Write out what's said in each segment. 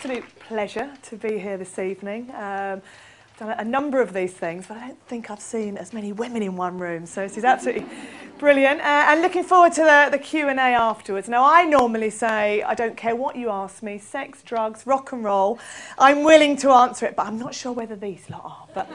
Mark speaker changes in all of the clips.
Speaker 1: absolute pleasure to be here this evening. I've done a number of these things, but I don't think I've seen as many women in one room, so this is absolutely brilliant. And looking forward to the Q&A afterwards. Now, I normally say, I don't care what you ask me, sex, drugs, rock and roll, I'm willing to answer it, but I'm not sure whether these lot are, but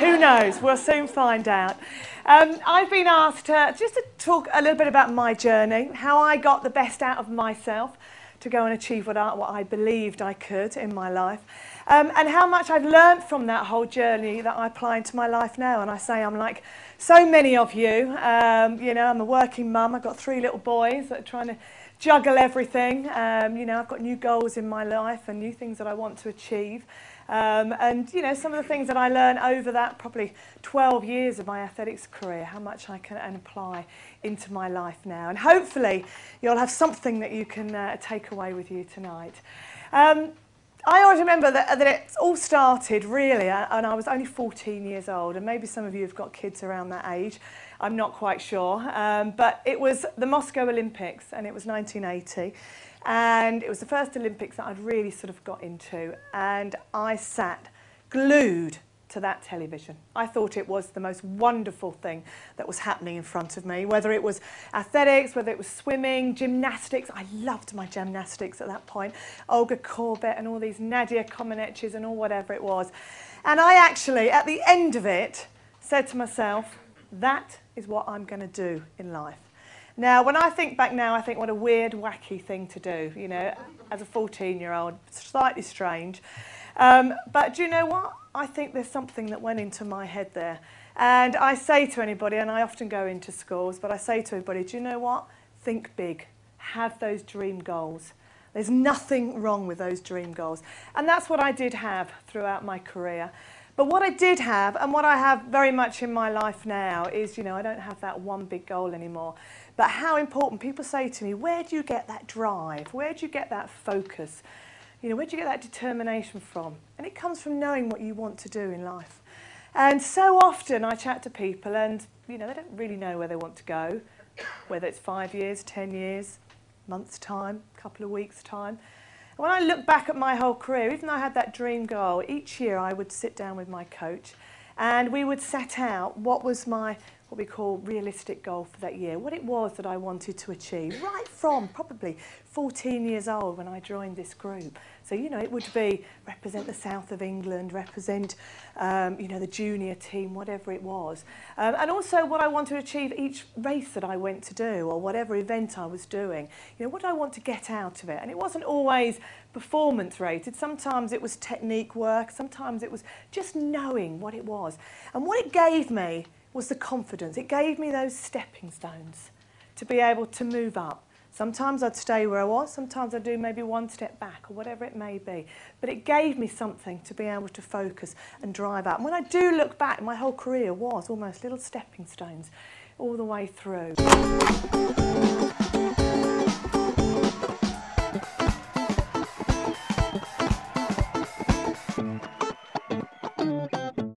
Speaker 1: who knows, we'll soon find out. I've been asked just to talk a little bit about my journey, how I got the best out of myself to go and achieve what I believed I could in my life, and how much I've learned from that whole journey that I apply into my life now. And I say I'm like so many of you, you know, I'm a working mum, I've got 3 little boys that are trying to juggle everything. You know, I've got new goals in my life and new things that I want to achieve. And, you know, some of the things that I learned over that probably 12 years of my athletics career, how much I can apply into my life now. And hopefully you'll have something that you can take away with you tonight. I always remember that it all started really, and I was only 14 years old, and maybe some of you have got kids around that age. I'm not quite sure. But it was the Moscow Olympics, and it was 1980. And it was the first Olympics that I'd really sort of got into, and I sat glued to that television. I thought it was the most wonderful thing that was happening in front of me, whether it was athletics, whether it was swimming, gymnastics. I loved my gymnastics at that point, Olga Korbet and all these Nadia Comaneci's and all whatever it was. And I actually, at the end of it, said to myself, that is what I'm going to do in life. Now, when I think back now, I think what a weird, wacky thing to do, you know, as a 14-year-old, slightly strange. But do you know what? I think there's something that went into my head there. And I say to anybody, and I often go into schools, but I say to everybody, do you know what? Think big. Have those dream goals. There's nothing wrong with those dream goals. And that's what I did have throughout my career. But what I did have, and what I have very much in my life now, is, you know, I don't have that one big goal anymore. But how important, people say to me, where do you get that drive? Where do you get that focus? You know, where do you get that determination from? And it comes from knowing what you want to do in life. And so often I chat to people and, you know, they don't really know where they want to go, whether it's 5 years, 10 years, months' time, a couple of weeks' time. And when I look back at my whole career, even though I had that dream goal, each year I would sit down with my coach and we would set out what was my, what we call realistic goal for that year, what it was that I wanted to achieve, right from probably 14 years old when I joined this group. So, you know, it would be represent the south of England, represent, you know, the junior team, whatever it was. And also what I want to achieve each race that I went to do or whatever event I was doing. You know, what do I want to get out of it? And it wasn't always performance rated. Sometimes it was technique work. Sometimes it was just knowing what it was. And what it gave me was the confidence. It gave me those stepping stones to be able to move up. Sometimes I'd stay where I was, sometimes I'd do maybe one step back or whatever it may be. But it gave me something to be able to focus and drive up. And when I do look back, my whole career was almost little stepping stones all the way through.